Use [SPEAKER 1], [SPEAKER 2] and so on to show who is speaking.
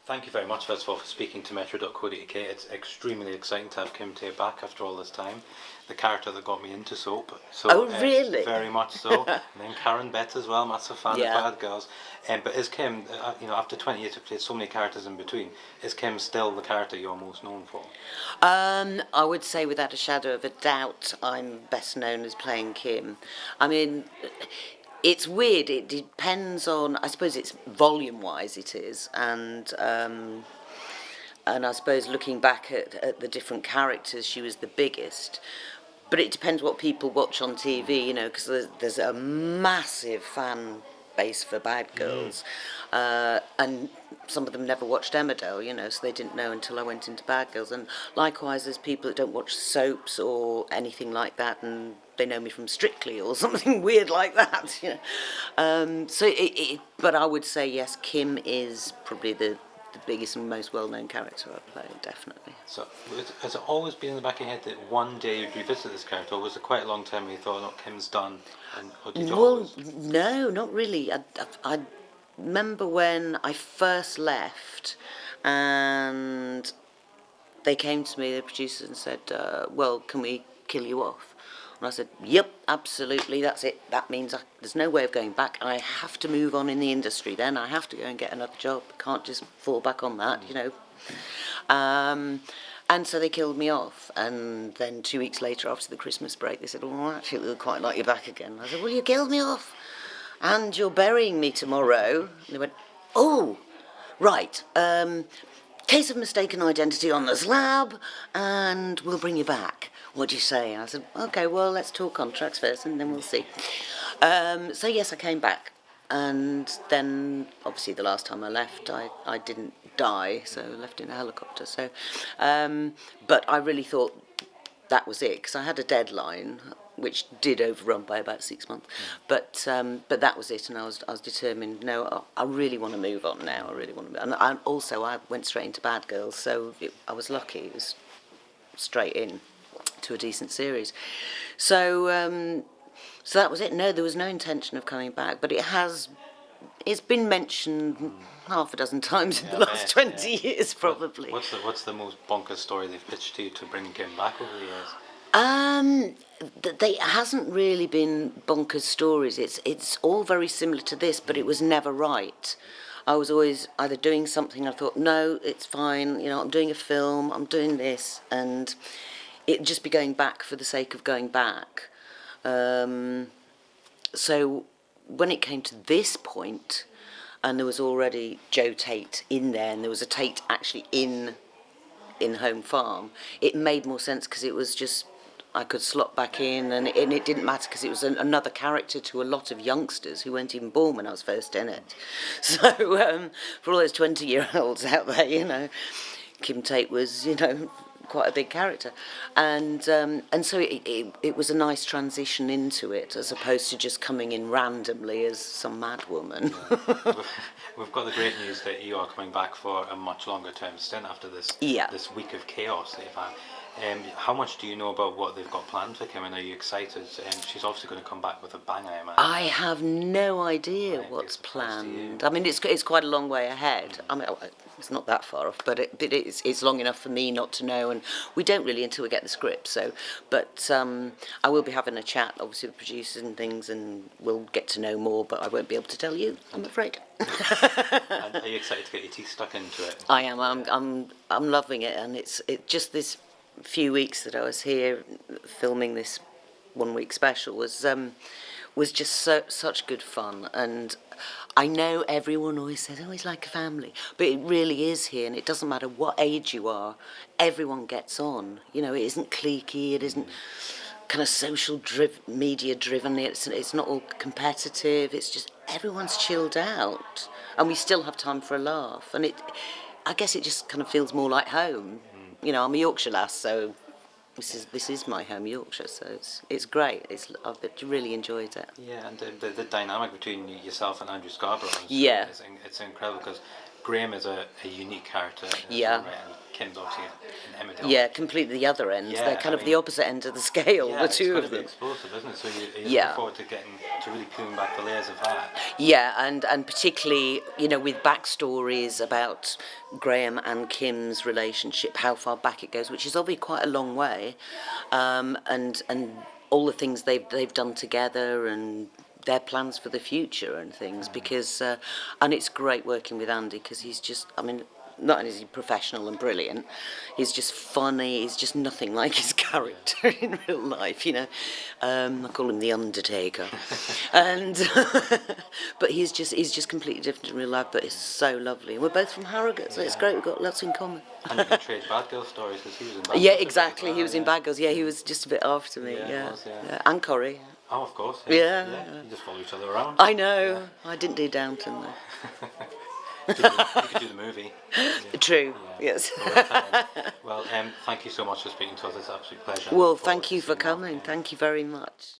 [SPEAKER 1] Thank you very much, first of all, for speaking to Metro.co.uk. It's extremely exciting to have Kim Tate back after all this time. The character that got me into soap. So,
[SPEAKER 2] Oh, really?
[SPEAKER 1] Very much so. And then Karen Bett as well, massive fan
[SPEAKER 2] Yeah.
[SPEAKER 1] of Bad Girls. But is Kim, after 20 years, you've played so many characters in between, is Kim still the character you're most known for?
[SPEAKER 2] I would say without a shadow of a doubt, I'm best known as playing Kim. I mean, it's weird. It depends on. I suppose it's volume-wise. It is, and I suppose looking back at the different characters, she was the biggest. But it depends what people watch on TV, because there's a massive fan base for Bad Girls, and some of them never watched Emmerdale, so they didn't know until I went into Bad Girls. And likewise, there's people that don't watch soaps or anything like that, and they know me from Strictly or something weird like that, But I would say yes, Kim is probably the biggest and most well-known character I've played, definitely.
[SPEAKER 1] So, has it always been in the back of your head that one day you'd revisit this character, or was it quite a long time where you thought, no, Kim's done? Or did you always...
[SPEAKER 2] No, not really. I remember when I first left, and they came to me, the producers, and said, well, can we kill you off? And I said, yep, absolutely, that's it. That means there's no way of going back. I have to move on in the industry then. I have to go and get another job. Can't just fall back on that, And so they killed me off. And then 2 weeks later, after the Christmas break, they said, well, actually, we would quite like you back again. I said, well, you killed me off. And you're burying me tomorrow. And they went, oh, right. Case of mistaken identity on the slab, and we'll bring you back. What do you say? And I said, okay, well, let's talk contracts first, and then we'll see. So yes, I came back, and then obviously the last time I left, I didn't die, so I left in a helicopter. So, but I really thought that was it, because I had a deadline, which did overrun by about 6 months. But that was it, and I was determined. No, I really want to move on now. I really want to. And also, I went straight into Bad Girls, so I was lucky. It was straight in to a decent series. So so that was it. No, there was no intention of coming back, but it's been mentioned half a dozen times in the last 20 years, probably.
[SPEAKER 1] What's the most bonkers story they've pitched to you to bring Kim back over the years?
[SPEAKER 2] There hasn't really been bonkers stories. It's all very similar to this, but it was never right. I was always either doing something, I thought, no, it's fine, I'm doing a film, I'm doing this, and it'd just be going back for the sake of going back. So when it came to this point, and there was already Joe Tate in there, and there was a Tate actually in Home Farm, it made more sense because it was just, I could slot back in, and it didn't matter because it was another character to a lot of youngsters who weren't even born when I was first in it. So for all those 20-year-olds out there, Kim Tate was, quite a big character, and so it was a nice transition into it, as opposed to just coming in randomly as some mad woman.
[SPEAKER 1] We've got the great news that you are coming back for a much longer term stint after this week of chaos that you've had. How much do you know about what they've got planned for Kim, and are you excited? She's obviously going to come back with a bang, I imagine.
[SPEAKER 2] I have no idea what's planned. I mean, it's quite a long way ahead. I mean, it's not that far off, but it's long enough for me not to know, and we don't really until we get the script. So, but I will be having a chat, obviously, with producers and things, and we'll get to know more. But I won't be able to tell you, I'm afraid.
[SPEAKER 1] And are you excited to get your teeth stuck into it?
[SPEAKER 2] I am. I'm loving it, and it's just this few weeks that I was here filming this 1 week special was just such good fun. And I know everyone always says, oh, it's like a family, but it really is here, and it doesn't matter what age you are, everyone gets on. It isn't cliquey, it isn't kind of social media driven, it's not all competitive, it's just everyone's chilled out, and we still have time for a laugh, and I guess it just kind of feels more like home. I'm a Yorkshire lass, so this is my home, Yorkshire. So it's great. I've really enjoyed it.
[SPEAKER 1] Yeah, and the dynamic between yourself and Andrew Scarborough, it's incredible, because Graham is a unique character.
[SPEAKER 2] Yeah.
[SPEAKER 1] Right? And Kim's obviously an Emmerdale.
[SPEAKER 2] Yeah, completely the other end.
[SPEAKER 1] Yeah,
[SPEAKER 2] They're kind of the opposite end of the scale,
[SPEAKER 1] yeah,
[SPEAKER 2] the two of them.
[SPEAKER 1] It's going to be explosive, isn't it? So you
[SPEAKER 2] Yeah.
[SPEAKER 1] look forward to getting to really peeling back the layers of that.
[SPEAKER 2] Yeah, and particularly, you know, with backstories about Graham and Kim's relationship, how far back it goes, which is obviously quite a long way, and all the things they've done together and their plans for the future and things, because and it's great working with Andy because he's just, I mean, not only is he professional and brilliant, he's just funny. He's just nothing like his character in real life, you know. I call him the Undertaker, and but he's just completely different in real life. But it's so lovely. And we're both from Harrogate, so it's great. We've got lots in common.
[SPEAKER 1] And you can trade Bad Girl stories because he was in Bad Girls.
[SPEAKER 2] Yeah, exactly. He was in Bad Girls. Yeah, he was just a bit after me. Yeah, yeah. And Corrie.
[SPEAKER 1] Oh, of course.
[SPEAKER 2] Yeah.
[SPEAKER 1] You just follow each other around.
[SPEAKER 2] I know. Yeah. I didn't do Downton though.
[SPEAKER 1] You could do the movie. Yeah.
[SPEAKER 2] True.
[SPEAKER 1] Yeah.
[SPEAKER 2] Yes.
[SPEAKER 1] Well, thank you so much for speaking to us. It's an absolute pleasure.
[SPEAKER 2] Well, thank you for coming. Thank you very much.